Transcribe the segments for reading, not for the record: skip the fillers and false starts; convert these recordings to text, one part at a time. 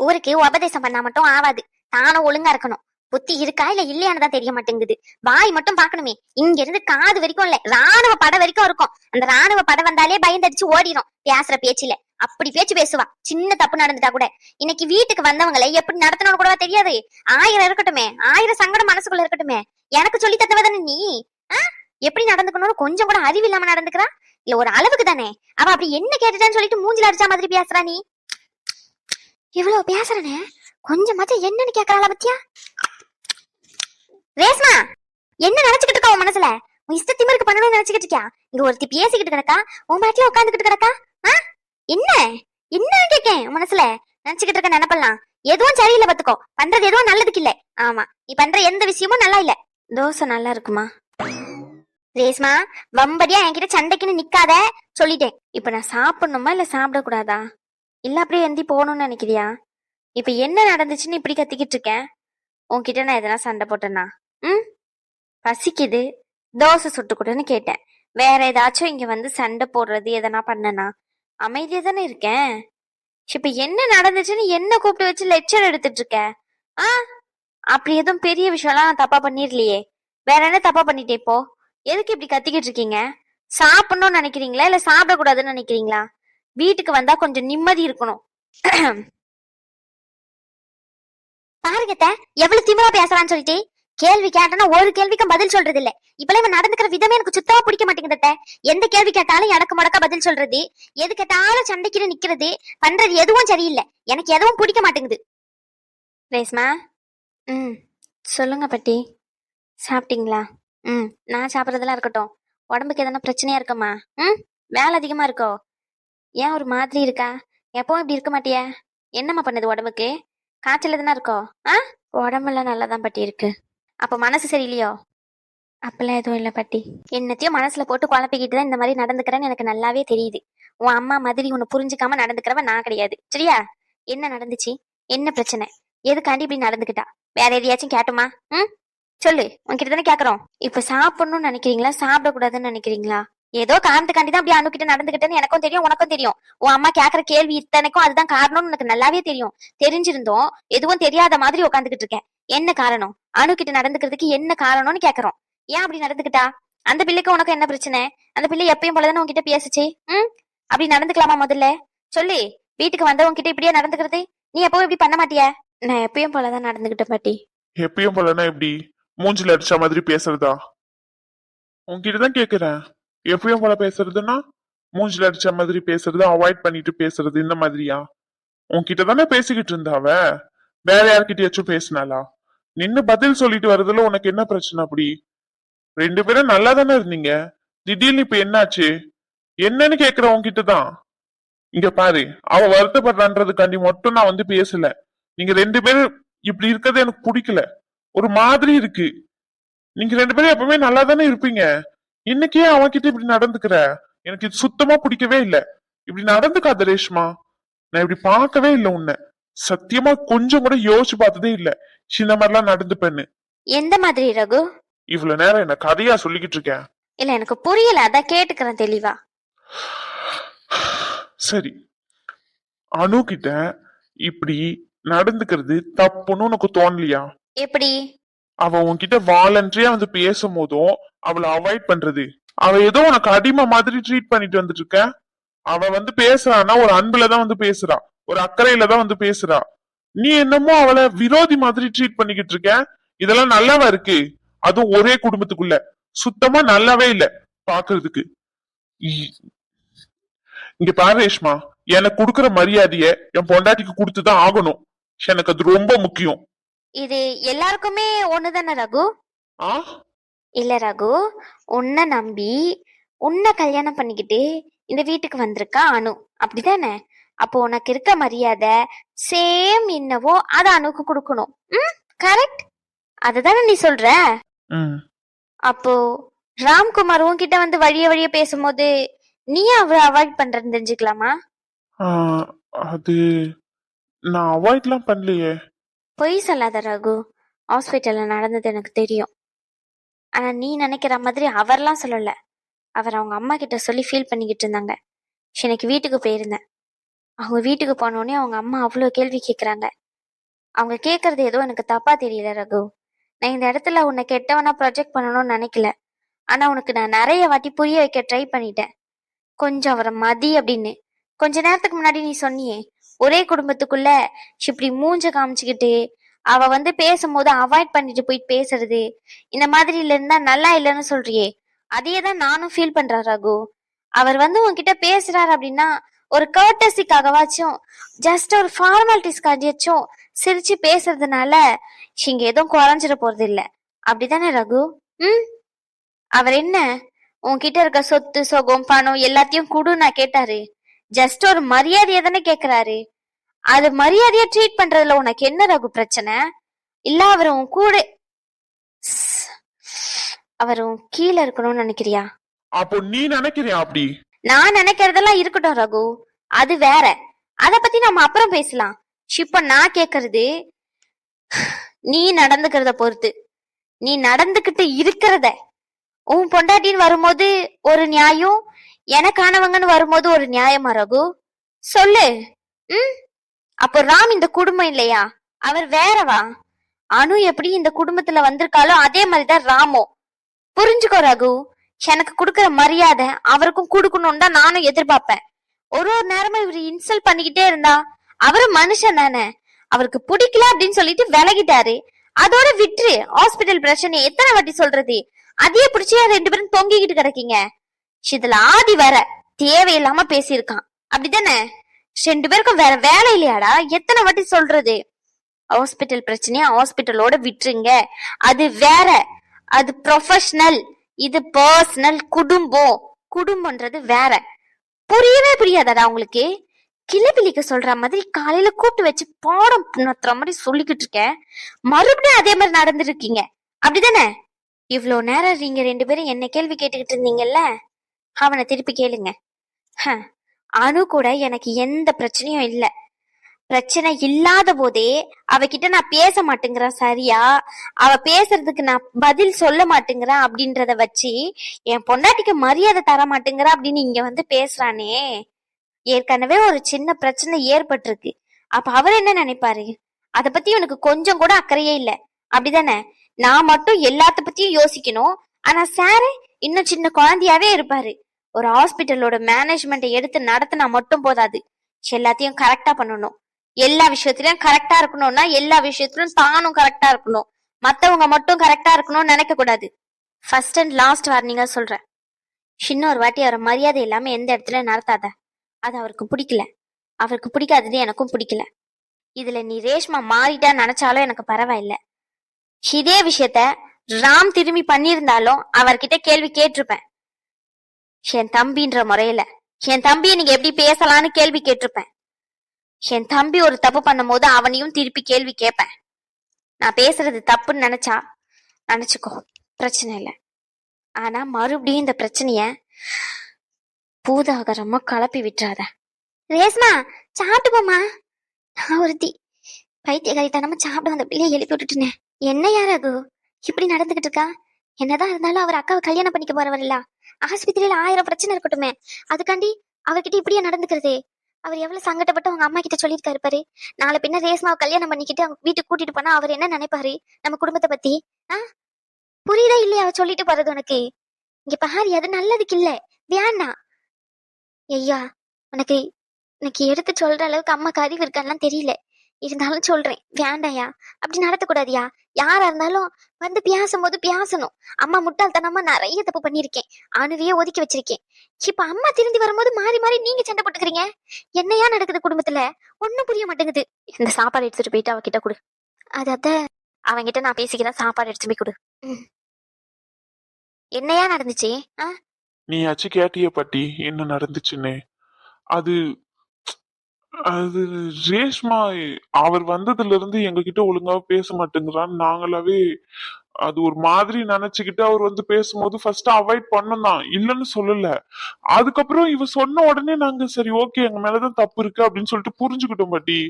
ஊருக்கு உபதேசம் பண்ணா மட்டும் ஆவாது, தானும் ஒழுங்கா இருக்கணும். புத்தி இருக்கா இல்ல இல்லையானதா தெரிய மாட்டேங்குது. வாய் மட்டும் பாக்கணுமே, இங்க இருந்து காது வரைக்கும் இல்ல, ராணுவ படை வரைக்கும் இருக்கும். அந்த ராணுவ படை வந்தாலே பயந்தடிச்சு ஓடிடும் பேசுற பேச்சுல. அப்படி பேச்சு பேசுவா, சின்ன தப்பு நடந்துட்டா கூட. இன்னைக்கு வீட்டுக்கு வந்தவங்களை எப்படி நடத்தணும்னு கூடவா தெரியாது. 1000 இருக்கட்டுமே, 1000 சங்கடம் மனசுக்குள்ள இருக்கட்டுமே, எனக்கு சொல்லி தந்தவதானே நீ. எப்படி நடந்துக்கணும்னு கொஞ்சம் கூட அறிவு இல்லாம நடந்துக்கிறா? இல்ல ஒரு அளவுக்கு தானே. அவ அப்படி என்ன கேட்டுட்டான்னு சொல்லிட்டு மூஞ்சில அடிச்சா மாதிரி பேசுறா நீ. இவ்வளவு பேசுறனே, கொஞ்சமாச்சும் என்னன்னு கேக்குறாளா பத்தியா? ரேஸ்மா, என்ன நினைச்சுக்கிட்டு இருக்கா உன் மனசுல? உன் இஷ்ட திமிருக்கு பண்ணணும்னு நினைச்சுக்கிட்டு இருக்கியா? இங்க ஒருத்தி பேசிக்கிட்டு கிடக்கா, உன் பாட்டில உட்காந்துக்கிட்டு கிடக்கா. என்ன என்ன கேக்கேன் உன் மனசுல நினைச்சுக்கிட்டு இருக்க நினைப்பலாம் எதுவும் சரியில்லை பாத்துக்கோ. பண்றது எதுவும் நல்லதுக்கு இல்ல. ஆமா, நீ பண்ற எந்த விஷயமும் நல்லா இல்ல. தோசை நல்லா இருக்குமா? ரேஸ்மா, வம்படியா என்கிட்ட சண்டைக்குன்னு நிக்காத சொல்லிட்டேன். இப்ப நான் சாப்பிடணுமா இல்ல சாப்பிடக்கூடாதா? இல்ல அப்படியே எந்தி போகணும்னு நினைக்கிறியா? இப்ப என்ன நடந்துச்சுன்னு இப்படி கத்திக்கிட்டு இருக்கேன்? உன்கிட்ட நான் எதனா சண்டை போட்டேன்னா? பசிக்குது, தோசை சுட்டு கொடுன்னு கேட்டேன். வேற ஏதாச்சும் இங்க வந்து சண்டை போடுறது எதனா பண்ணனா? அமைதியா தானே இருக்கேன். இப்ப என்ன நடந்துச்சுன்னு என்ன கூப்பிட்டு வச்சு லெக்சர் எடுத்துட்டு இருக்க? அப்படி எதுவும் பெரிய விஷயம்லாம் நான் தப்பா பண்ணிரலையே. வேற என்ன தப்பா பண்ணிட்டே? இப்போ எதுக்கு இப்படி கத்திக்கிட்டு இருக்கீங்க? சாப்பிடணும்னு நினைக்கிறீங்களா இல்ல சாப்பிடக்கூடாதுன்னு நினைக்கிறீங்களா? வீட்டுக்கு வந்தா கொஞ்சம் நிம்மதி இருக்கணும். பாருங்கத்த, எவ்வளவு திமிரா பேசலான்னு சொல்லிட்டு. கேள்வி கேட்டனா ஒரு கேள்விக்கும் பதில் சொல்றது இல்ல. இப்பெல்லாம் இவன் நடந்துக்கிற விதமே எனக்கு சுத்தமா பிடிக்க மாட்டேங்குது. எந்த கேள்வி கேட்டாலும் எனக்கு முடக்க பதில் சொல்றது, எது கேட்டாலும் சண்டைக்கு நிக்கிறது, பண்றது எதுவும் சரியில்லை. எனக்கு எதுவும் பிடிக்க மாட்டேங்குது. ரேஸ்மா, சொல்லுங்க பட்டி. சாப்பிட்டீங்களா? நான் சாப்பிட்றதெல்லாம் இருக்கட்டும். உடம்புக்கு எதனா பிரச்சனையா இருக்கமா? வேலை அதிகமா இருக்கோ? ஏன் ஒரு மாதிரி இருக்கா? எப்பவும் இப்படி இருக்க மாட்டிய? என்னம்மா பண்ணுது உடம்புக்கு? காய்ச்சல் எதுனா இருக்கோ? உடம்பெல்லாம் நல்லாதான் பட்டி இருக்கு. அப்ப மனசு சரியில்லையோ? அப்பெல்லாம் எதுவும் இல்லை பட்டி. என்னத்தையும் மனசுல போட்டு குழப்பிக்கிட்டு தான் இந்த மாதிரி நடந்துக்கிறேன்னு எனக்கு நல்லாவே தெரியுது. உன் அம்மா மாதிரி உன்னை புரிஞ்சுக்காம நடந்துக்கிறவ நான் கிடையாது, சரியா? என்ன நடந்துச்சு? என்ன பிரச்சனை? எதுக்காண்டி இப்படி நடந்துக்கிட்டா? வேற எதையாச்சும் கேட்டுமா? சொல்லு, உன்கிட்ட தானே கேக்குறோம். இப்ப சாப்பிடணும்னு நினைக்கிறீங்களா சாப்பிடக்கூடாதுன்னு நினைக்கிறீங்களா? ஏதோ காரணத்துக்காண்டி தான் அப்படி அணுகிட்ட நடந்துகிட்டேன்னு எனக்கும் தெரியும், உனக்கும் தெரியும். உன் அம்மா கேக்குற கேள்வி இத்தனைக்கும் அதுதான் காரணம்னு எனக்கு நல்லாவே தெரியும். தெரிஞ்சிருந்தோம் எதுவும் தெரியாத மாதிரி உட்காந்துக்கிட்டு இருக்கேன். என்ன காரணம்? அணுகிட்ட நடந்துக்கிறதுக்கு என்ன காரணம்னு கேக்குறோம். ஏன் அப்படி நடந்துக்கிட்டா? அந்த பிள்ளைக்கு உனக்கு என்ன பிரச்சனை? அந்த பிள்ளை எப்பயும் போலதானே உன்கிட்ட பேசுச்சு. அப்படி நடந்துக்கலாமா? முதல்ல சொல்லு. வீட்டுக்கு வந்தவங்க கிட்ட இப்படியே நடந்துக்கிறது? நீ எப்பவும் இப்படி பண்ண மாட்டிய? நான் எப்பயும் போலதான் நடந்துகிட்ட பாட்டி. எப்பயும் போலனா எப்படி? மூஞ்சில அடிச்ச மாதிரி பேசுறதா? உன்கிட்டதான் கேக்குறேன். எப்பயும் போல பேசுறதுன்னா மூஞ்சில அடிச்ச மாதிரி பேசுறது, அவாய்ட் பண்ணிட்டு பேசுறது, இந்த மாதிரியா? உன்கிட்ட தானே பேசிக்கிட்டு இருந்தாவ. வேற யார்கிட்டயாச்சும் பேசினாளா? நின்னு பதில் சொல்லிட்டு வர்றதுல உனக்கு என்ன பிரச்சனை? அப்படி 2 பேரும் நல்லா தானே இருந்தீங்க, திடீர்னு இப்ப என்னாச்சு? என்னன்னு கேக்குற உன்கிட்டதான். இங்க பாரு, அவ வருத்தப்படுறான்றதுக்காண்டி மட்டும் நான் வந்து பேசல. நீங்க 2 பேரும் இப்படி இருக்கிறது எனக்கு பிடிக்கல, ஒரு மாதிரி இருக்கு. நீங்க 2 பேரும் எப்பவுமே நல்லா தானே இருப்பீங்க, இன்னைக்கே அவன்கிட்ட இப்படி நடந்துக்கிற? எனக்கு இது சுத்தமா பிடிக்கவே இல்ல. இப்படி நடந்துக்காத ரேஷ்மா. நான் இப்படி பார்க்கவே இல்லை உன்னை. சத்தியமா கொஞ்சம் கூட யோசிச்சு பார்த்ததே இல்ல இந்த மாதிரிலாம் நடந்துப்பேன்னு. எந்த மாதிரி ரகு? இவ்வளவு நேரம் என்ன கதையா சொல்லிக்கிட்டு இருக்கேன்? இல்ல, எனக்கு புரியல, அதான் கேட்டுக்கிறேன் தெளிவா. சரி, அனு கிட்ட இப்படி நடந்துக்கிறது தப்புன்னு உனக்கு தோணலையா? எப்படி? அவ உன்கிட்ட வாலண்டரியா வந்து பேசும் போதும் அவளை அவாய்ட் பண்றது, அவ ஏதோ உனக்கு அடிமை மாதிரி ட்ரீட் பண்ணிட்டு வந்துட்டு இருக்க. அவ வந்து பேசுறான்னா ஒரு அன்புலதான் வந்து பேசுறா, ஒரு அக்கறையில தான் வந்து பேசுறா. நீ என்னமோ அவளை விரோதி மாதிரி ட்ரீட் பண்ணிக்கிட்டு இருக்க. இதெல்லாம் நல்லாவா இருக்கு? அதுவும் ஒரே குடும்பத்துக்குள்ள சுத்தமா நல்லாவே இல்ல பாக்குறதுக்கு. இங்க பாரு ரேஷ்மா, எனக்கு கொடுக்கற மரியாதைய என் பொண்டாட்டிக்கு கொடுத்துதான் ஆகணும். எனக்கு அது ரொம்ப முக்கியம். இது எல்லாருக்குமே ஒண்ணுதானே ரகு? இல்ல ரகு, உன்னை நம்பி உன்னை கல்யாணம் பண்ணிக்கிட்டு இந்த வீட்டுக்கு வந்திருக்கா அனு, அப்படிதானே? அப்போ உனக்கு இருக்க மரியாதை சேம் என்னவோ அத அனுக்கு கொடுக்கணும். கரெக்ட்? அதுதானே நீ சொல்ற? அப்போ ராம்குமார் உன்கிட்ட வந்து வழிய பேசும்போது நீ அவரை அவாய்ட் பண்றன்னு தெரிஞ்சுக்கலாமா? அது நான் அவாய்ட்லாம் பண்ணலையே. பொய் சொல்லாத ரகு, ஹாஸ்பிட்டல்ல நடந்தது எனக்கு தெரியும். ஆனா நீ நினைக்கிற மாதிரி அவர்லாம் சொல்லல. அவர் அவங்க அம்மா கிட்ட சொல்லி ஃபீல் பண்ணிக்கிட்டு இருந்தாங்க. இன்னைக்கு வீட்டுக்கு போயிருந்தேன். அவங்க வீட்டுக்கு போனோடனே அவங்க அம்மா அவ்வளோ கேள்வி கேட்குறாங்க. அவங்க கேட்கறது ஏதோ எனக்கு தப்பா தெரியல ரகு. நான் இந்த இடத்துல உன்னை கெட்டவனா ப்ரொஜெக்ட் பண்ணணும்னு நினைக்கல. ஆனா உனக்கு நான் நிறைய வாட்டி புரிய வைக்க ட்ரை பண்ணிட்டேன். கொஞ்சம் அவரை மதி அப்படின்னு. கொஞ்ச நேரத்துக்கு முன்னாடி நீ சொன்னியே, ஒரே குடும்பத்துக்குள்ள இப்படி மூஞ்ச காமிச்சுக்கிட்டு அவ பேசும்போது அவாய்ட் பண்ணிட்டு போயிட்டு பேசுறது, இந்த மாதிரி இருந்தா நல்லா இல்லைன்னு சொல்றியே, அதையே தான் நானும் ஃபீல் பண்றேன் ரகு. அவர் உன்கிட்ட பேசுறாரு அப்படின்னா ஒரு கர்டசிக்காகவாச்சும், ஜஸ்ட் ஒரு ஃபார்மாலிட்டிஸ்க்காச்சும் சிரிச்சு பேசுறதுனால இங்க எதுவும் குறைஞ்சிட போறது இல்ல. அப்படிதானே ரகு? ம். அவர் என்ன உன்கிட்ட இருக்க சொத்து சொகம் பணம் எல்லாத்தையும் குடு நான் கேட்டாரு? ஜஸ்ட் ஒரு மரியாதையை தானே கேக்குறாரு. அது மரியாதையா ட்ரீட் பண்றதுல உனக்கு என்ன ரகு பிரச்சனை? இல்ல அவர் உன் கூட அவர் உன் கீழே இருக்கணும்னு நினைக்கிறியா? அப்போ நீ நினைக்கிறியா அப்படி? நான் நினைக்கிறதெல்லாம் இருக்கட்டும் ரகு, அது வேற. அத பத்தி நம்ம அப்புறம் பேசலாம். இப்ப நான் கேக்குறது நீ நடந்துக்கிறத பொறுத்து. நீ நடந்துகிட்டு இருக்கிறத, உன் பொண்டாட்டின்னு வரும்போது ஒரு நியாயம், எனக்கானவங்கன்னு வரும்போது ஒரு நியாயமா ரகு? சொல்லு. ம். அப்போ ராம் இந்த குடும்பம் இல்லையா? அவர் வேறவா? அனு எப்படி இந்த குடும்பத்துல வந்திருக்காளோ அதே மாதிரிதான் ராமோ. புரிஞ்சுக்கோ ரகு. எனக்கு கொடுக்கற மரியாதை அவருக்கும் கொடுக்கணும்னு தான் நானும் எதிர்பார்ப்பேன். ஒரு நேரமும் இவர் இன்சல்ட் பண்ணிக்கிட்டே இருந்தா அவரு மனுஷன் தானே. அவருக்கு பிடிக்கல அப்படின்னு சொல்லிட்டு விலகிட்டாரு, அதோட விட்டுரு. ஹாஸ்பிட்டல் பிரச்சனை எத்தனை வாட்டி சொல்றது? அதையே பிடிச்சி ரெண்டு பேரும் தொங்கிக்கிட்டு கிடக்கீங்க. இதுல ஆதி வேற தேவையில்லாம பேசியிருக்கான், அப்படித்தானே? ரெண்டு பேருக்கும் வேற வேலை இல்லையாடா? எத்தனை வாட்டி சொல்றது? ஹாஸ்பிட்டல் பிரச்சனையா ஹாஸ்பிட்டலோட விட்டுருங்க, அது வேற. அது ப்ரொஃபஷனல், இது பர்சனல். குடும்பம் குடும்பம்ன்றது வேற. புரியவே புரியாதாடா உங்களுக்கு? கிளபிலிக்கு சொல்ற மாதிரி காலையில கூப்பிட்டு வச்சு பாடம் நடத்துற மாதிரி சொல்லிக்கிட்டு இருக்கேன், மறுபடியும் அதே மாதிரி நடந்துருக்கீங்க, அப்படிதானே? இவ்வளோ நேரம் நீங்க ரெண்டு பேரும் என்ன கேள்வி கேட்டுக்கிட்டு இருந்தீங்கல்ல, அவனை திருப்பி கேளுங்க. அனு கூட எனக்கு எந்த பிரச்சனையும் இல்ல. பிரச்சனை இல்லாத போதே அவகிட்ட நான் பேச மாட்டேங்கிறேன் சரியா, அவ பேசுறதுக்கு நான் பதில் சொல்ல மாட்டேங்கிறேன் அப்படின்றத வச்சு என் பொண்டாட்டிக்கு மரியாதை தர மாட்டேங்கிறேன் அப்படின்னு இங்க பேசுறானே. ஏற்கனவே ஒரு சின்ன பிரச்சனை ஏற்பட்டிருக்கு. அப்ப அவர் என்ன நினைப்பாரு? அத பத்தி உனக்கு கொஞ்சம் கூட அக்கறையே இல்ல, அப்படிதானே? நான் மட்டும் எல்லாத்த பத்தியும் யோசிக்கணும், ஆனா சாரு இன்னும் சின்ன குழந்தையாவே இருப்பாரு. ஒரு ஹாஸ்பிட்டலோட மேனேஜ்மெண்ட்டை எடுத்து நடத்தினா மட்டும் போதாது, எல்லாத்தையும் கரெக்டா பண்ணணும். எல்லா விஷயத்திலயும் கரெக்டா இருக்கணும்னா எல்லா விஷயத்திலும் தானும் கரெக்டா இருக்கணும். மத்தவங்க மட்டும் கரெக்டா இருக்கணும்னு நினைக்க கூடாது. ஃபர்ஸ்ட் அண்ட் லாஸ்ட் வார்னிங்கா சொல்றேன், இன்னொரு வாட்டி அவரை மரியாதை இல்லாம எந்த இடத்துல நடத்தாத. அது அவருக்கு பிடிக்கல, அவருக்கு பிடிக்காதது எனக்கும் பிடிக்கல. இதுல நீ ரேஷ்மா மாறிட்டா நினைச்சாலும் எனக்கு பரவாயில்ல. இதே விஷயத்த ராம் திரும்பி பண்ணியிருந்தாலும் அவர்கிட்ட கேள்வி கேட்டிருப்பேன். என் தம்பின்ற முறையில என் தம்பியை நீங்க எப்படி பேசலான்னு கேள்வி கேட்டிருப்பேன். என் தம்பி ஒரு தப்பு பண்ணும் போது அவனையும் திருப்பி கேள்வி கேட்பேன். நான் பேசுறது தப்புன்னு நினைச்சுக்கோ, பிரச்சனை இல்லை. ஆனா மறுபடியும் இந்த பிரச்சனைய பூதாகரமா கலப்பி விட்டுறாத. ரேஸ்மா சாப்பிட்டு போமா. நான் ஒருத்தி பைத்தியகாரித்தனமா சாப்பிட அந்த பிள்ளைய எழுப்பி விட்டுட்டுனே. என்ன யாராகு இப்படி நடந்துகிட்டு இருக்கா? என்னதான் இருந்தாலும் அவர் அக்காவை கல்யாணம் பண்ணிக்க போறவர் இல்ல. ஆஸ்பத்திரியில 1000 பிரச்சனை இருக்கட்டுமே, அதுக்காண்டி அவர்கிட்ட இப்படியே நடந்துக்கிறதே. அவர் எவ்வளவு சங்கடப்பட்டு அவங்க அம்மா கிட்ட சொல்லியிருக்காரு பாரு. நாளை பின்ன ரேஸ்மாவை கல்யாணம் பண்ணிக்கிட்டு அவங்க வீட்டுக்கு கூட்டிட்டு போனா அவர் என்ன நினைப்பாரு நம்ம குடும்பத்தை பத்தி? புரியுதா இல்லையா அவ சொல்லிட்டு போறது உனக்கு? இங்க பாரு, அது நல்லதுக்கு இல்ல, வேண்டாம். ஐயா, உனக்கு எனக்கு எடுத்து சொல்ற அளவுக்கு அம்மாக்கு அறிவு இருக்கான்லாம் தெரியல, இருந்தாலும் சொல்றேன், வேண்டாயா. அப்படி நடத்தக்கூடாதியா. யாரா இருந்தாலும் பேசும்போது பேசணும். அம்மா முட்டாள்தனமா நிறைய தப்பு பண்ணிருக்கேன், அணுவையே ஒதுக்கி வச்சிருக்கேன். இப்ப அம்மா திரும்பி வரும்போது மாறி மாறி நீங்க சண்டை போட்டுக்கிறீங்க. என்னையா நடக்குது குடும்பத்துல? ஒன்னும் புரிய மாட்டேங்குது. இந்த சாப்பாடு எடுத்துட்டு போயிட்டு அவகிட்ட கொடு. அத அவங்கிட்ட நான் பேசிக்கிறேன், சாப்பாடு எடுத்துட்டு போய் கொடு. என்னையா நடந்துச்சு? நீயாச்சு கேட்டிய பாட்டி என்ன நடந்துச்சுன்னு? அது அது ரேஷ்மா அவர் வந்ததுல இருந்து எங்ககிட்ட ஒழுங்காவே பேச மாட்டேங்கிறான்னு நாங்களாவே அது ஒரு மாதிரி நினைச்சுக்கிட்டு அவர் பேசும்போது ஃபர்ஸ்ட் அவாய்ட் பண்ணோம் தான், இல்லைன்னு சொல்லல. அதுக்கப்புறம் இவ சொன்ன உடனே நாங்க சரி ஓகே எங்க மேலதான் தப்பு இருக்கு அப்படின்னு சொல்லிட்டு புரிஞ்சுக்கிட்டோம் பாட்டி.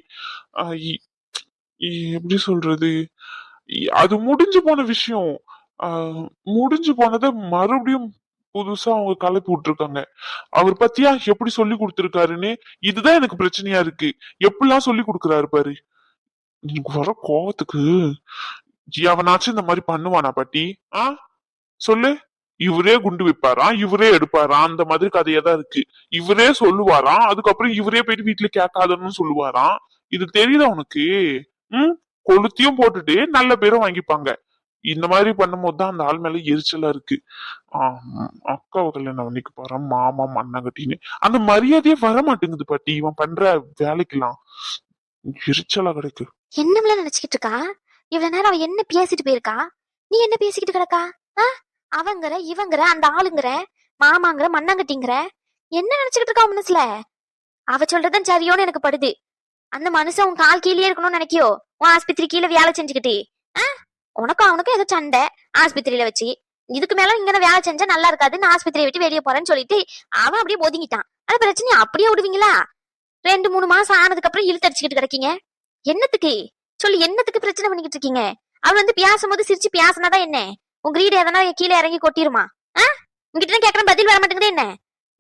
எப்படி சொல்றது, அது முடிஞ்சு போன விஷயம். முடிஞ்சு போனதை மறுபடியும் புதுசா அவங்க கலப்பி விட்டுருக்காங்க. அவர் பத்தியா எப்படி சொல்லி கொடுத்திருக்காருன்னு இதுதான் எனக்கு பிரச்சனையா இருக்கு. எப்படிலாம் சொல்லி கொடுக்குறாரு பாரு. நீங்க வர கோவத்துக்கு எவனாச்சும் இந்த மாதிரி பண்ணுவானா பாட்டி? ஆ சொல்லு. இவரே குண்டு வைப்பாராம், இவரே எடுப்பாராம், அந்த மாதிரி கதையாதான் இருக்கு. இவரே சொல்லுவாராம், அதுக்கப்புறம் இவரே போயிட்டு வீட்டுல கேட்காதன்னு சொல்லுவாராம். இது தெரியுதா உனக்கு? ம் கொளுத்தியும் போட்டுட்டு நல்ல பேரும் வாங்கிப்பாங்க. இந்த மாதிரி பண்ணும்போது தான் அந்த ஆள் மேல எரிச்சலா இருக்கு. அக்காவை கல்யாணம் பண்ணிக்க போறான் மாமா மண்ணாங்கட்டின்னு அந்த மரியாதையே வர மாட்டேங்குது பாட்டி. இவன் பண்ற வேலைக்கெல்லாம் எரிச்சலா கிடைக்கு. என்னம்ல நினைச்சுக்கிட்டு இருக்கா? இவ்வளவு நேரம் அவ என்ன பேசிட்டு போயிருக்கா? நீ என்ன பேசிக்கிட்டு கிடக்கா? அவங்கிற இவங்கிற அந்த ஆளுங்கிற மாமாங்கிற மண்ணாங்கட்டிங்கிற என்ன நினைச்சுக்கிட்டு இருக்கா மனசுல? அவ சொல்றதும் சரியோன்னு எனக்கு படுது. அந்த மனுஷன் உன் கால் கீழே இருக்கணும்னு நினைக்கியோ? உன் ஆஸ்பத்திரி கீழே வேலை செஞ்சுக்கிட்டு உனக்கும் அவனுக்கும் ஏதோ சண்டை ஆஸ்பத்திரியில வச்சு. இதுக்கு மேல இங்க வேலை செஞ்சா நல்லா இருக்காது, நான் ஆஸ்பத்திரியை விட்டு வெளியே போறேன்னு சொல்லிட்டு அவன் அப்படியே ஒதுங்கிட்டான். அது பிரச்சனை அப்படியே விடுவீங்களா? 2-3 மாசம் ஆனதுக்கு அப்புறம் இழுத்தடிச்சுக்கிட்டு கிடைக்கீங்க. என்னத்துக்கு சொல்லி என்னத்துக்கு பிரச்சனை பண்ணிக்கிட்டு இருக்கீங்க? அவள் வந்து பேசும்போது சிரிச்சு பேசினாதான் என்ன? உங்க வீடு எதனா கீழே இறங்கி கொட்டிருமா? உங்ககிட்ட கேட்கற பதில் வர மாட்டேங்குது. என்ன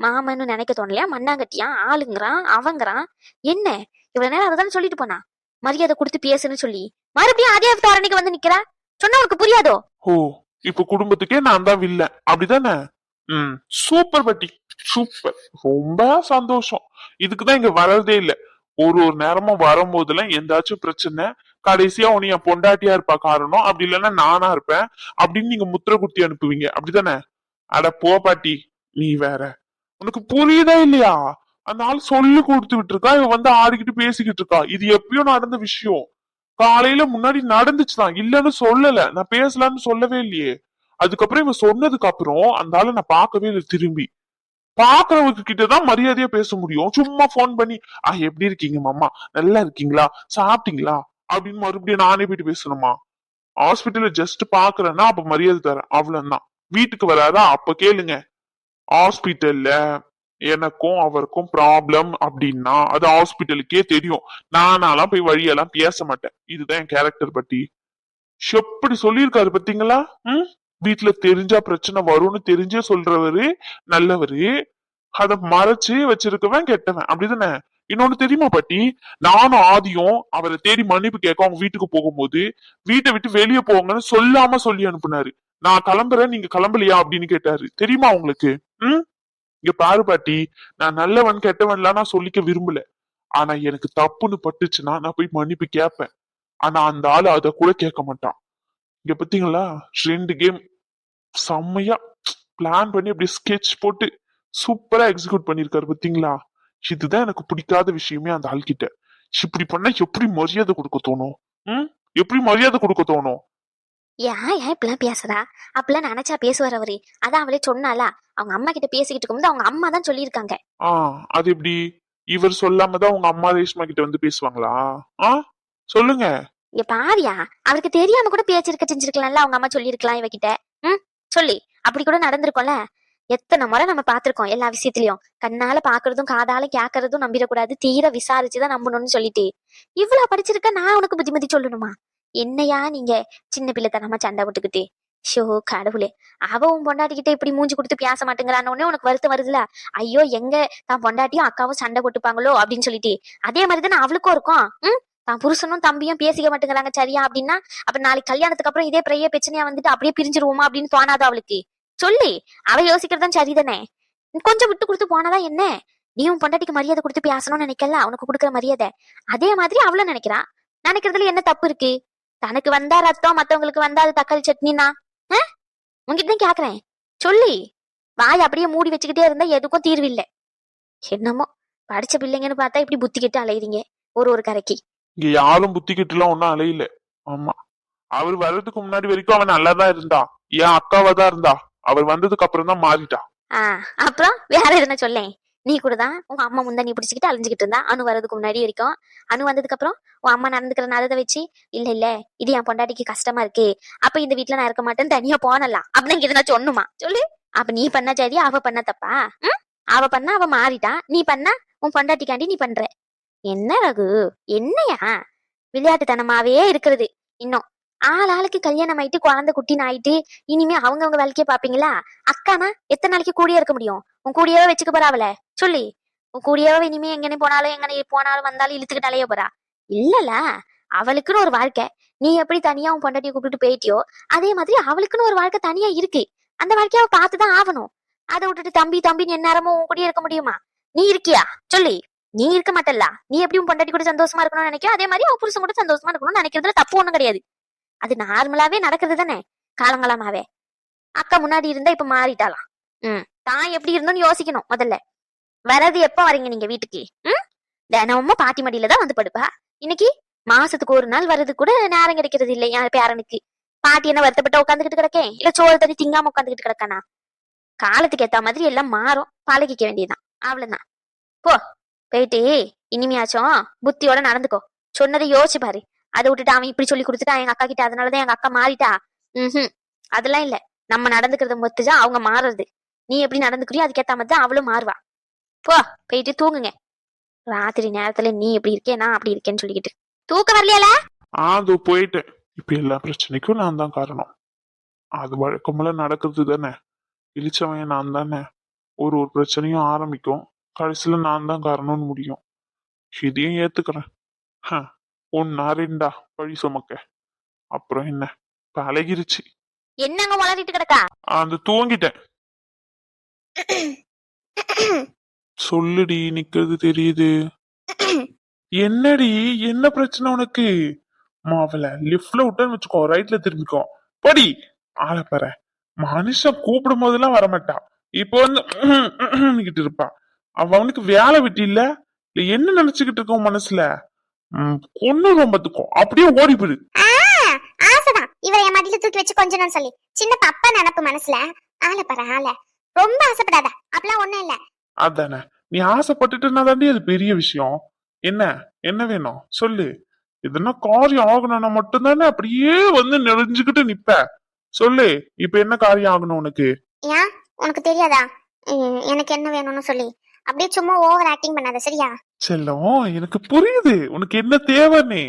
மாமன்னு நினைக்க தோணலையா? மண்ணாங்கட்டியா ஆளுங்கிறான் அவங்கிறான். என்ன இவ்வளவு நேரம் அதான் சொல்லிட்டு போனா மரியாதை கொடுத்து பேசுன்னு சொல்லி மறுபடியும் அதே தோரணைக்கு வந்து நிக்கிறா. சொன்னா உனக்கு புரியாதோ? ஓ இப்ப குடும்பத்துக்கே நான் தான் வில்ல அப்படிதானே? சூப்பர் பட்டி, சூப்பர். ரொம்ப சந்தோஷம். இதுக்குதான் இங்க வர்றதே இல்ல. ஒரு நேரமும் வரும்போதெல்லாம் எந்தாச்சும் பிரச்சனை கடைசியா உன்னை என் பொண்டாட்டியா இருப்பா காரணம், அப்படி இல்லைன்னா நானா இருப்பேன் அப்படின்னு நீங்க முத்திர குத்தி அனுப்புவீங்க அப்படிதானே? அட போ பாட்டி, நீ வேற. உனக்கு புரியுதா இல்லையா? அந்த ஆள் சொல்லி கொடுத்து விட்டு இருக்கா, இவன் வந்து ஆடிக்கிட்டு பேசிக்கிட்டு இருக்கா. இது எப்பயும் நடந்த விஷயம். காலையில முன்னாடி நடந்துச்சுதான், இல்லன்னு சொல்லல, நான் பேசலான்னு சொல்லவே இல்லையே. அதுக்கப்புறம் இவன் சொன்னதுக்கு அப்புறம் அந்த ஆளை நான் பார்க்கவே இல்லை. திரும்பி பாக்குறவங்க கிட்டதான் மரியாதையா பேச முடியும். சும்மா போன் பண்ணி எப்படி இருக்கீங்க மாமா, நல்லா இருக்கீங்களா, சாப்பிட்டீங்களா அப்படின்னு மறுபடியும் நானே போயிட்டு பேசணுமா? ஹாஸ்பிட்டல்ல ஜஸ்ட் பாக்குறேன்னா அப்ப மரியாதை தரேன், அவ்வளவுதான். வீட்டுக்கு வராதா அப்ப கேளுங்க. ஹாஸ்பிட்டல்ல எனக்கும் அவருக்கும் ப்ராப்ளம் அப்படின்னா அது ஹாஸ்பிட்டலுக்கே தெரியும். நானாலாம் போய் வழியெல்லாம் பேச மாட்டேன். இதுதான் என் கேரக்டர் பத்தி. எப்படி சொல்லியிருக்காரு பாத்தீங்களா? வீட்டுல தெரிஞ்சா பிரச்சனை வரும்னு தெரிஞ்சே சொல்றவரு நல்லவரு, அத மறைச்சு வச்சிருக்கவன் கெட்டவன், அப்படிதானே? இன்னொன்னு தெரியுமா பாட்டி? நானும் ஆதியும் அவரை தேடி மன்னிப்பு கேட்க அவங்க வீட்டுக்கு போகும்போது வீட்டை விட்டு வெளியே போங்கன்னு சொல்லாம சொல்லி அனுப்புனாரு. நான் கிளம்புறேன், நீங்க கிளம்பலையா அப்படின்னு கேட்டாரு. தெரியுமா உங்களுக்கு? இங்க பாரு பாட்டி, நான் நல்லவன் கெட்டவன்லாம் நான் சொல்லிக்க விரும்பல. ஆனா எனக்கு தப்புன்னு பட்டுச்சுன்னா நான் போய் மன்னிப்பு கேட்பேன். ஆனா அந்த ஆளு அத கூட கேட்க மாட்டான். இங்க பாத்தீங்களா 2 கேம் செம்மையா பிளான் பண்ணி அப்படி ஸ்கெட்ச் போட்டு சூப்பரா எக்ஸிக்யூட் பண்ணிருக்காரு பாத்தீங்களா? இதுதான் எனக்கு பிடிக்காத விஷயமே அந்த ஆள் கிட்ட. இப்படி பண்ணா எப்படி மரியாதை கொடுக்க தோணும்? எப்படி மரியாதை கொடுக்க தோணும்? ஏன் இப்பெல்லாம் பேசுறா? அப்பெல்லாம் நினைச்சா பேசுவார் அவரு. அதான் அவளே சொன்னாலா, அவங்க அம்மா கிட்ட பேசிக்கிட்டு இருக்கும்போது அவங்க அம்மா தான் சொல்லியிருக்காங்க. அது எப்படி? இவர் சொல்லாமதான் உங்க அம்மா ரேஷ்மா கிட்ட வந்து பேசுவாங்களா? சொல்லுங்க. இங்க பாரியா, அவருக்கு தெரியாம கூட பேச்சிருக்க செஞ்சிருக்கலாம்ல. அவங்க அம்மா சொல்லிருக்கலாம் இவகிட்ட. சொல்லி அப்படி கூட நடந்திருக்கும்ல. எத்தனை முறை நம்ம பாத்திருக்கோம் எல்லா விஷயத்திலயும். கண்ணால பாக்குறதும் காதால கேக்குறதும் நம்பிடக்கூடாது, தீர விசாரிச்சுதான் நம்பணும்னு சொல்லிட்டு இவ்வளவு படிச்சிருக்க நான் உனக்கு புத்திமதி சொல்லணுமா? என்னையா நீங்க சின்ன பிள்ளைத்தனமா சண்டை போட்டுக்கிட்டு. ஷோ கடவுளே, அவ உன் பொண்டாட்டிக்கிட்ட இப்படி மூஞ்சி கொடுத்து பேச மாட்டேங்கிறான்னு உனக்கு வருத்தம் வருதுல? ஐயோ, எங்க தான் பொண்டாட்டியும் அக்காவும் சண்டை போட்டுப்பாங்களோ அப்படின்னு சொல்லிட்டு அதே மாதிரிதானே அவளுக்கும் இருக்கும். தான் புருஷனும் தம்பியும் பேசிக்க மாட்டேங்கிறாங்க சரியா அப்படின்னா அப்ப நாளைக்கு கல்யாணத்துக்கு அப்புறம் இதே பெரிய பிரச்சனையா வந்துட்டு அப்படியே பிரிஞ்சிருவோமா அப்படின்னு தோணாதோ அவளுக்கு? சொல்லி அவ யோசிக்கிறதும் சரிதானே. கொஞ்சம் விட்டு கொடுத்து போனாதான் என்ன? நீ உன் பொண்டாட்டிக்கு மரியாதை கொடுத்து பேசணும்னு நினைக்கல, அவனுக்கு கொடுக்குற மரியாதை அதே மாதிரி அவளும் நினைக்கிறா. நினைக்கிறதுல என்ன தப்பு இருக்கு? தனக்கு வந்தா ரத்தம், மத்தவங்களுக்கு வந்தா அது தக்காளி சட்னினா? உங்ககிட்ட கேக்குறேன், சொல்லி வாய் அப்படியே மூடி வச்சுக்கிட்டே இருந்தா எதுக்கும் தீர்வு இல்லை. என்னமோ படிச்ச பிள்ளைங்கன்னு பார்த்தா இப்படி புத்தி கிட்டு அலையுறீங்க ஒரு கரைக்கு. இங்க யாரும் புத்தி கிட்டு எல்லாம் ஒன்னும் அலையில. ஆமா, அவர் வர்றதுக்கு முன்னாடி வரைக்கும் அவன் நல்லாதான் இருந்தா, என் அக்காவா தான் இருந்தா. அவர் வந்ததுக்கு அப்புறம் தான் மாறிட்டா. அப்புறம் வேற எதுனா சொல்லேன். நீ கூட தான் உங்க அம்மா முந்தா நீ பிடிச்சிக்கிட்டு அழிஞ்சுக்கிட்டு இருந்தா அணு வர்றதுக்கு முன்னாடி வரைக்கும். அணு வந்ததுக்கு அப்புறம் உன் அம்மா நடந்துக்கிற நடத்தை வச்சு இல்ல இது என் பொண்டாட்டிக்கு கஷ்டமா இருக்கு, அப்ப இந்த வீட்டுல நான் இருக்க மாட்டேன்னு தனியா போனலாம் அப்படின்னு எதுனா சொன்னுமா? சொல்லு. அப்ப நீ பண்ணா சரி, அவ பண்ண தப்பா? அவ பண்ணா அவ மாறிட்டா, நீ பண்ணா உன் பொண்டாட்டிக்காண்டி நீ பண்ற. என்ன ரகு, என்னையா விளையாட்டுத்தனமாவே இருக்கிறது? இன்னும் ஆளுக்கு கல்யாணம் ஆயிட்டு குழந்தை குட்டின்னு ஆயிட்டு இனிமே அவங்கவங்க வேலைக்கே பாப்பீங்களா? அக்கானா எத்தனை நாளைக்கு கூடயே இருக்க முடியும்? உன் கூடயே வச்சுக்க போறாவல சொல்லி, உன் கூடயே இனிமே எங்கன்னு போனாலும் வந்தாலும் இழுத்துக்கிட்டாலே போறா? இல்லல, அவளுக்குன்னு ஒரு வாழ்க்கை. நீ எப்படி தனியா உன் பொண்டாட்டியை கூப்பிட்டு போயிட்டியோ அதே மாதிரி அவளுக்குன்னு ஒரு வாழ்க்கை தனியா இருக்கு. அந்த வாழ்க்கைய அவ பார்த்துதான் ஆகணும். அதை விட்டுட்டு தம்பி தம்பின்னு எந்நேரமும் உன் கூடயே இருக்க முடியுமா? நீ இருக்கியா சொல்லி? நீ இருக்க மாட்டல்ல. நீ எப்படி உன் பொண்டாட்டி கூட சந்தோஷமா இருக்கணும்னு நினைக்கியோ அதே மாதிரி அவ புருஷன் கூட சந்தோஷமா இருக்கணும்னு நினைக்கிறதுல தப்பு ஒண்ணும் கிடையாது. அது நார்மலாவே நடக்கிறது தானே, காலங்காலமாவே. அக்கா முன்னாடி இருந்தா இப்ப மாறிட்டாலாம். தான் எப்படி இருந்தோம்னு யோசிக்கணும் முதல்ல. வரது எப்ப வரீங்க நீங்க வீட்டுக்கு? தினமும் பாட்டி மடியில தான் வந்து படுப்பா. இன்னைக்கு மாசத்துக்கு ஒரு நாள் வர்றது கூட நேரம் கிடைக்கிறது இல்லை என் பேரனுக்கு. பாட்டி என்ன வருத்தப்பட்ட உட்காந்துக்கிட்டு கிடக்கேன், இல்ல சோறு தண்ணி திங்காம உட்காந்துக்கிட்டு கிடக்கானா? காலத்துக்கு ஏத்த மாதிரி எல்லாம் மாறும், பழகிக்க வேண்டியதுதான், அவ்வளவுதான். போ, போயிட்டு இனிமையாச்சும் புத்தியோட நடந்துக்கோ. சொன்னதை யோசிச்சு பாரு. அதை விட்டுட்டு அவன் இப்படி சொல்லி கொடுத்துட்டா எங்க அக்கா கிட்ட, அதனாலதான் எங்க அக்கா மாறிட்டா. அதெல்லாம் இல்ல. நம்ம நடந்துக்கிறத மொத்துதான் அவங்க மாறுறது. நீ எப்படி நடந்துக்கிறியோ அதுக்கேத்த மாதிரி தான் அவளும் மாறுவா. போ, போயிட்டு தூங்குங்க. ராத்திரி நேரத்துல நீ எப்படி இருக்கே நான் அப்படி இருக்கேன்னு சொல்லிக்கிட்டு தூக்க வரலையால? அது போயிட்டேன். இப்ப எல்லா பிரச்சனைக்கும் நான் தான் காரணம். அது வழக்கம்போல நடக்கிறது தானே. இழிச்சவன் நான் தானே. ஒரு பிரச்சனையும் ஆரம்பிக்கும், கடைசியில நான் தான் காரணம்னு முடியும். இதையும் ஏத்துக்கிறேன். ஒன்னா ரெண்டா பழி சுமக்க. அப்புறம் என்ன, பழகிருச்சு. என்னங்க வளரிட்டு கிடக்கா? அந்த தூங்கிட்டேன். சொல்லுடி, நிக்கிறது தெரியுது. என்னடி, என்ன பிரச்சனை உனக்கு? மாவல லிப்ட்ல விட்டேன்னு வச்சுக்கோ, ரைட்ல திரும்பிக்கோ. படி ஆளை பாரு. மனுஷன் கூப்பிடும் போதெல்லாம் வரமாட்டா, இப்போ வந்து இருப்பா. அவனுக்கு வேலை விட்டு இல்ல என்ன நினைச்சுக்கிட்டு இருக்கோம் மனசுல? கொன்னு ரொம்பத்துக்கும் அப்படியே ஓடி போயிடு. ஆசைதான் இவரை என் மடியில தூக்கி வச்சு கொஞ்ச நாள் சொல்லி சின்ன பப்பா நினப்பு மனசுல. ஆளை பாரு ஆளை. ரொம்ப ஆசைப்படாத, அப்பெல்லாம் ஒண்ணும் இல்ல. அதானே, நீ ஆசைப்பட்டுட்டுனா தாண்டி அது பெரிய விஷயம். என்ன என்ன வேணும் சொல்லு. இதுனா காரியம் ஆகணும்னா மட்டும்தானே அப்படியே வந்து நெறிஞ்சுக்கிட்டு நிப்ப. சொல்லு, இப்ப என்ன காரியம் ஆகணும் உனக்கு? ஏன் உனக்கு தெரியாதா எனக்கு என்ன வேணும்னு சொல்லி? அப்படியே சும்மா ஓவர் ஆக்டிங் பண்ணாத சரியா? செல்லம், எனக்கு புரியுது உனக்கு என்ன தேவைன்னு.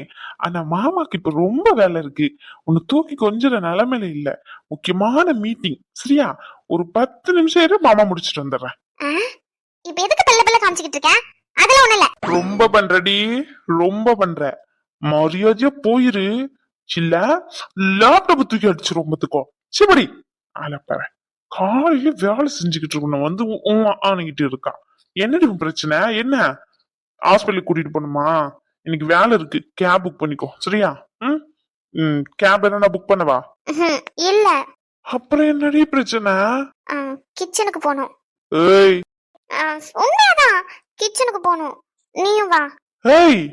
ஆனா மாமாக்கு இப்ப ரொம்ப வேலை இருக்கு. உன்னை தூக்கி கொஞ்சம் நிலைமையில இல்ல. முக்கியமான மீட்டிங் சரியா? ஒரு 10 நிமிஷம் இரு, மாமா முடிச்சிட்டு வந்துடுறேன். இப்ப எதுக்கு பல்ல பல்ல காமிச்சுக்கிட்டு இருக்க? அதெல்லாம் ஒண்ணு இல்ல. ரொம்ப பண்றடி, ரொம்ப பண்ற. மரியாதையா போயிரு, இல்ல லேப்டாப் தூக்கி அடிச்சு ரொம்பத்துக்கோ. சிபடி ஆளப்பார. காலையில வேலை செஞ்சுக்கிட்டு இருக்கணும் வந்து ஆனிக்கிட்டு இருக்கான். என்னடி பிரச்சனை? என்ன ஹாஸ்பிட்டலுக்கு கூட்டிட்டு போகணுமா? இன்னைக்கு வேலை இருக்கு, கேப் புக் பண்ணிக்கோ சரியா? கேப் என்ன புக் பண்ணவா? இல்ல. அப்புறம் என்னடி பிரச்சனை? கிச்சனுக்கு போகணும். ஏய், உண்மையாதான் கிச்சனுக்கு போகணும். நீயும் வா. ஏய்,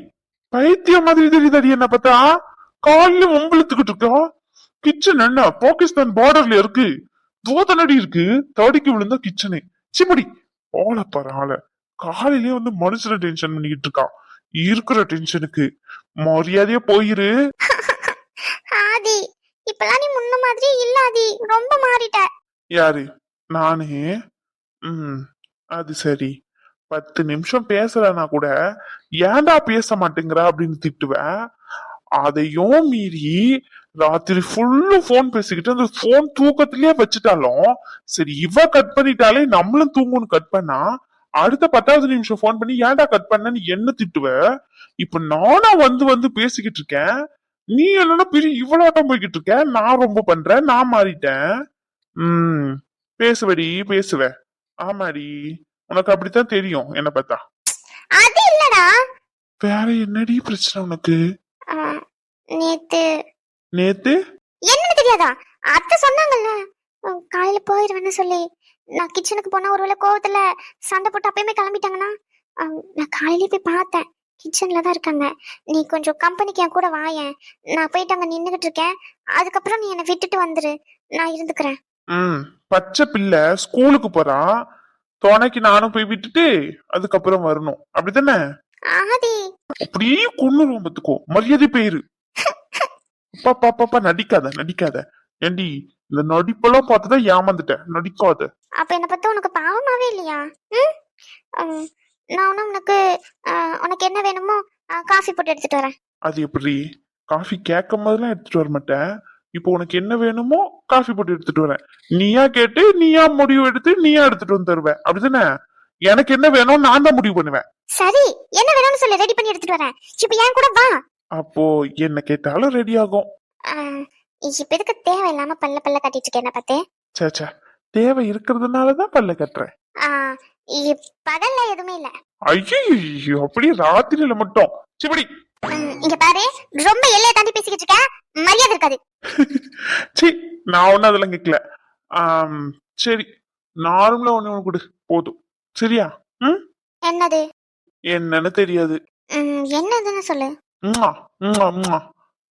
பைத்திய மாதிரி தெரியுதடி என்ன பார்த்தா. காலையில ஒம்பளத்துக்கிட்டு இருக்கா. கிச்சன் என்ன பாகிஸ்தான் பார்டர்ல இருக்கு? தோதனடி இருக்கு, தடிக்கு விழுந்தா கிச்சனு. சிப்படி ஆளை பாரு ஆளை. காலையிலேயே வந்து மனுஷனை டென்ஷன் பண்ணிக்கிட்டு இருக்கான். இருக்கிற டென்ஷனுக்கு மரியாதையா போயிரு. ஆதி, இப்பெல்லாம் நீ முன்ன மாதிரி இல்ல ஆதி, ரொம்ப மாறிட்ட. யாரு? நானே? அது சரி. 10 நிமிஷம் பேசலன்னா கூட ஏன்டா பேச மாட்டேங்கிற அப்படின்னு திட்டுவேன். அதையும் மீறி ராத்திரி ஃபுல்லும் போன் பேசிக்கிட்டு அந்த போன் தூக்கத்திலேயே வச்சுட்டாலும் சரி, இவ கட் பண்ணிட்டாலே நம்மளும் தூங்கணும். கட் பண்ணா அடுத்த 10வது நிமிஷம் போன் பண்ணி ஏன்டா கட் பண்ணன்னு என்ன திட்டுவ. இப்ப நானா வந்து வந்து பேசிக்கிட்டு இருக்கேன், நீ என்னன்னா பெரிய இவ்வளோட்டம் போய்கிட்டு இருக்க. நான் ரொம்ப பண்றேன், நான் மாறிட்டேன். பேசுவடி பேசுவ. ஆமாடி, உனக்கு அப்படித்தான் தெரியும் என்ன பார்த்தா. அது இல்லடா. வேற என்னடி பிரச்சனை உனக்கு? நேத்து நேத்து என்னன்னு தெரியாதா? அத்தை சொன்னாங்கல்ல காலையில போயிருவேன்னு சொல்லி. நான் கிச்சனுக்கு போனா ஒருவேளை கோவத்துல சண்டை போட்டு அப்பயுமே கிளம்பிட்டாங்கன்னா, நான் காலையில போய் பார்த்தேன், கிச்சன்ல தான் இருக்காங்க. நீ கொஞ்சம் கம்பெனிக்கு என் கூட வாயேன், நான் போயிட்டு அங்க நின்னுகிட்டு இருக்கேன், அதுக்கப்புறம் நீ என்னை விட்டுட்டு வந்துரு, நான் இருந்துக்கிறேன். பச்சை பிள்ளை ஸ்கூலுக்கு போறான், துணைக்கு நானும் போய் விட்டுட்டு அதுக்கப்புறம் வரணும், அப்படித்தானே? ஆதி அப்படியே கொன்னுருவோம் பத்துக்கோ. மரியாதை போயிரு. பாப்பா பாப்பா நடிக்காத நடிக்காத. ஏண்டி இந்த நடிப்பெல்லாம் பார்த்துதான் ஏமாந்துட்டேன், நடிக்காத. அப்ப என்ன பத்தி உனக்கு பாவமாவே இல்லையா? நான் உனக்கு உனக்கு என்ன வேணுமோ காஃபி போட்டு எடுத்துட்டு வரேன். அது எப்படி? காஃபி கேட்கும் போதெல்லாம் எடுத்துட்டு வர மாட்டேன். இப்போ உனக்கு என்ன வேணுமோ காஃபி போட்டு எடுத்துட்டு வரேன். நீயா கேட்டு நீயா முடிவு எடுத்து நீயா எடுத்துட்டு வந்து தருவேன், அப்படிதானே? எனக்கு என்ன வேணும் நான் தான் முடிவு பண்ணுவேன். சரி, என்ன வேணும்னு சொல்லி ரெடி பண்ணி எடுத்துட்டு வரேன். இப்ப என் கூட வா. அப்போ என்ன கேட்டாலும் ரெடி ஆகும். இப்ப எதுக்கு தேவையில்லாம பல்ல பல்ல கட்டிட்டு இருக்கேன் என்ன பார்த்து? சேச்சா, தேவை இருக்கிறதுனாலதான் பல்ல கட்டுறேன். பகல்ல எதுவுமே இல்ல. ஐயோ, அப்படியே ராத்திரியில மட்டும் சிப்படி. இங்க பாரு, ரொம்ப எல்லையை தாண்டி பேசிக்கிட்டு இருக்க, மரியாதை இருக்காது. சி, நான் ஒன்னும் அதெல்லாம் கேட்கல. சரி, நார்மலா ஒண்ணு கொடு போதும், சரியா? என்னது? என்னன்னு தெரியாது. என்னதுன்னு சொல்லு.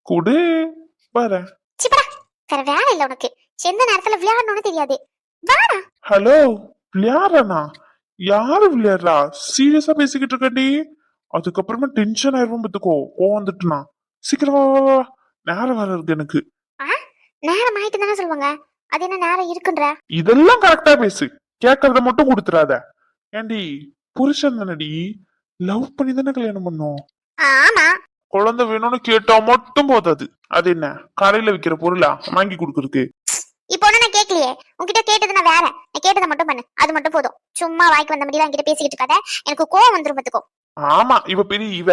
குடு பாரு. சிப்படா, வேற வேலை இல்ல உனக்கு. எந்த நேரத்துல விளையாடணும்னு தெரியாது. வாடா. ஹலோ, விளையாடுறா? யாரு விளையாடுறா? சீரியஸா பேசிக்கிட்டு இருக்கடி. அதுக்கப்புறமா டென்ஷன் ஆயிருவோம் பத்துக்கோ. வந்துட்டுனா சீக்கிரம் வா. நேரம் வேற இருக்கு எனக்கு. நேரம் ஆயிட்டு தானே சொல்லுவாங்க, அது என்ன நேரம் இருக்குன்ற? இதெல்லாம் கரெக்டா பேசு, கேட்கறத மட்டும் கொடுத்துறாத. ஏண்டி, புருஷன் தானடி, லவ் பண்ணி தானே கல்யாணம் பண்ணோம். ஆமா. குழந்தை வேணும்னு கேட்டா மட்டும் போதாது. அது என்ன கடையில விக்கிற பொருளா வாங்கி கொடுக்கறதுக்கு? இப்போ நான் கேட்கலையே, உன்கிட்ட கேட்டது நான் வேற. நான் கேட்டதை மட்டும் பண்ணு, அது மட்டும் போதும். சும்மா வாய்க்கு வந்த மாதிரி என்கிட்ட பேசிக்கிட்டு இருக்காத, எனக்கு கோவம் வந்துரும் பாத்துக்கோ. ஆமா, இவ பெரிய இவ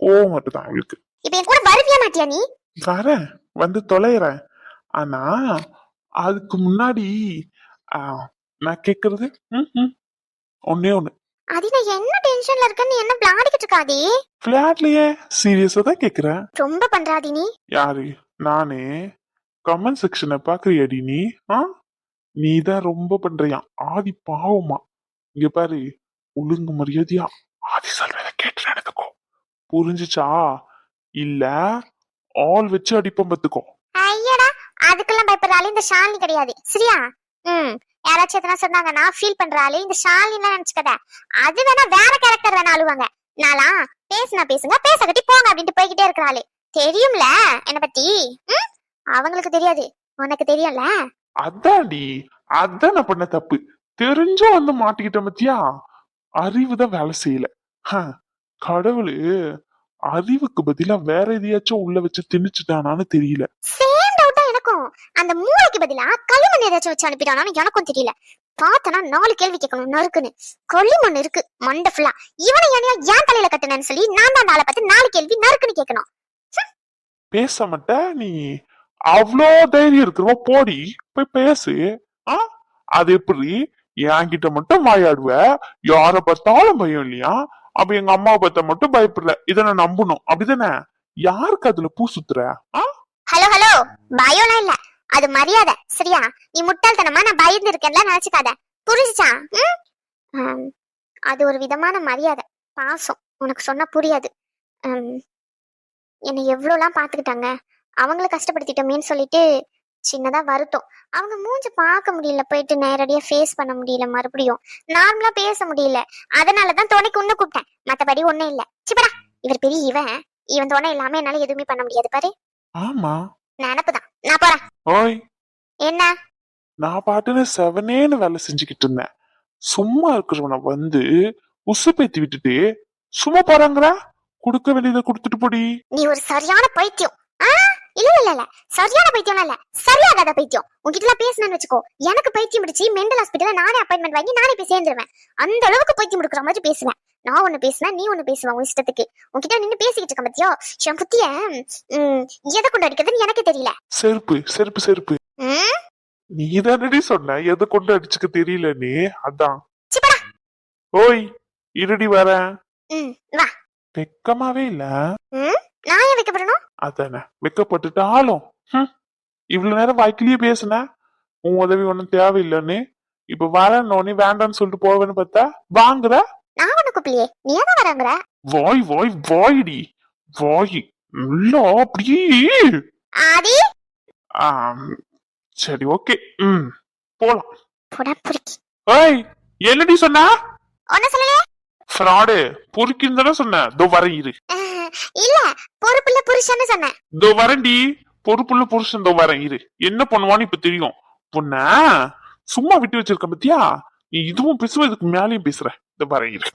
கோவம் மட்டும்தான் அவளுக்கு. இப்ப என் கூட வருவியா மாட்டியா நீ? வரேன், வந்து தொலைறேன். ஆனா அதுக்கு முன்னாடி நான் கேக்குறது ஒன்னே ஒண்ணு. அது நான் என்ன டென்ஷன்ல இருக்கேன்னு என்ன விளையாடிக்கிட்டு இருக்காதே? விளையாட்லயே, சீரியஸா தான் கேக்குறேன். ரொம்ப பண்றாதி நீ. யாரு? நானே. கமெண்ட் செக்ஷனை பாக்குறியாடி நீ? நீதான் ரொம்ப பண்றியா. ஆதி பாவமா. இங்க பாரு, ஒழுங்கு மரியாதையா ஆதி சொல்றத கேட்டு நடந்துக்கோ, புரிஞ்சுச்சா? இல்ல ஆள் வச்சு அடிப்போம் பத்துக்கோ. ஐயடா, அதுக்கெல்லாம் பயப்படுறாளே இந்த ஷாலினி கிடையாது, சரியா? யாராச்சும் எதனா சொன்னாங்கன்னா ஃபீல் பண்றாளே இந்த ஷாலினிலாம் நினைச்சுக்கத. அது வேணா வேற கேரக்டர் வேணா அழுவாங்க. நாளா பேசுனா பேசுங்க, பேச கட்டி போங்க அப்படின்ட்டு போய்கிட்டே இருக்கிறாளே. தெரியும்ல என்ன பத்தி? அவங்களுக்கு தெரியாது, உனக்கு தெரியும்ல. அதான்டி, அதான் நான் பண்ண தப்பு. தெரிஞ்சும் வந்து மாட்டிக்கிட்ட பத்தியா? அறிவுதான் வேலை செய்யல. கடவுளு அறிவுக்கு பதிலா வேற எதையாச்சும் உள்ள வச்சு திணிச்சுட்டானான்னு தெரியல. சேம் டவுட்டா எனக்கும். அந்த மூளைக்கு பதிலா களிமண் ஏதாச்சும் வச்சு அனுப்பிட்டானான்னு எனக்கும் தெரியல. பார்த்தனா 4 கேள்வி கேட்கணும் நறுக்குன்னு. களிமண் இருக்கு மண்டை ஃபுல்லா. இவனை ஏன் தலையில கட்டுனேன்னு சொல்லி நான் தான் நாளை பார்த்து 4 கேள்வி நறுக்குன்னு கேட்கணும். பேச மாட்ட நீ? அவ்வளோ தைரியம் இருக்கிறவ போடி போய் பேசு. அது எப்படி என்கிட்ட மட்டும் வாயாடுவ? யார பார்த்தாலும் பயம் இல்லையா? அப்ப எங்க அம்மாவை பார்த்தா மட்டும் பயப்படல, இத நான் நம்பணும், அப்படிதானே? யாருக்கு அதுல பூ சுத்துற? ஹலோ ஹலோ, பயம்லாம் இல்ல, அது மரியாதை, சரியா? நீ முட்டாள்தனமா நான் பயந்து இருக்கேன்ல நினைச்சுக்காத, புரிஞ்சுச்சா? அது ஒரு விதமான மரியாதை, பாசம். உனக்கு சொன்னா புரியாது. என்னை எவ்வளோலாம் பாத்துக்கிட்டாங்க, அவங்கள கஷ்டப்படுத்திட்டோமேன்னு சொல்லிட்டு சின்னதா வருத்தம். அவங்க மூஞ்சி பார்க்க முடியல, போயிட்டு நேரடியா ஃபேஸ் பண்ண முடியல, மறுபடியும் நார்மலா பேச முடியல. அதனாலதான் துணைக்கு ஒண்ணு கூப்பிட்டேன், மத்தபடி ஒண்ணும் இல்ல. சிப்படா, இவர் பெரிய இவன் துணை இல்லாம என்னால எதுவுமே பண்ண முடியாது பாரு. ஆமா, நினப்புதான். நான் போறேன். ஓய், என்ன? நான் பாட்டுன்னு செவனேன்னு வேலை செஞ்சுக்கிட்டு இருந்தேன். சும்மா இருக்கிறவன வந்து உசு பேத்தி விட்டுட்டு சும்மா போறாங்கற. கொடுக்க வேண்டியதை கொடுத்துட்டு போடி. நீ ஒரு சரியான பைத்தியம். இல்ல இல்ல இல்ல, சரியான பைத்தியம் இல்ல, சரியாகாத பைத்தியம். உன்கிட்ட பேசணும்னு வச்சுக்கோ, எனக்கு பைத்தியம் பிடிச்சி மெண்டல் ஹாஸ்பிட்டல்ல நானே அப்பாயின்மெண்ட் வாங்கி நானே போய் சேர்ந்துருவேன். அந்த அளவுக்கு பைத்தியம் கொடுக்குற மாதிரி பேசுவேன். நான் ஒண்ணு பேசினா நீ ஒண்ணு பேசுவேன் உன் இஷ்டத்துக்கு. உன்கிட்ட நின்னு பேசிக்கிட்டு இருக்க பத்தியோ, என் புத்திய எதை கொண்டு அடிக்கிறதுன்னு எனக்கு தெரியல. செருப்பு செருப்பு செருப்பு. நீ தானடி சொன்ன எதை கொண்டு அடிச்சுக்க தெரியல நீ, அதான். ஓய், இருடி வரேன். வா. வெக்கமாவே இல்ல. நான் ஏன் வைக்கப்படணும்? அதானே, வெக்கப்பட்டுட்டாலும் இவ்வளவு நேரம் வாய்க்கிலேயே பேசுன, உன் உதவி ஒண்ணும் தேவையில்லைன்னு. இப்ப வரேன்னு வேண்டான்னு சொல்லிட்டு போவேன்னு பார்த்தா வாங்குற. நான் ஒண்ணு கூப்பிடலையே, நீ ஏன் வராங்கற? வாய் வாய் வாய்டி வாய் நல்லா அப்படியே. ஆதி, சரி ஓகே, போலாம். போடா பொறுக்கி. ஏய், என்னடி சொன்ன? ஒண்ணு சொல்லலையே. ஃப்ராடு பொறுக்கின்னு தானே சொன்ன. தோ வரேன் இரு. இல்ல, பொறுப்புள்ள புருஷன்னு சொன்னேன். தோ வரேன்டி, பொறுப்புள்ள புருஷன். தோ வரேன் இரு. என்ன பண்ணுவான்னு இப்ப தெரியும். பொண்ண சும்மா விட்டு வச்சிருக்க பத்தியா? நீ இதுவும் பேசுவ, இதுக்கு மேலேயும் பேசுற. தோ வரேன் இரு.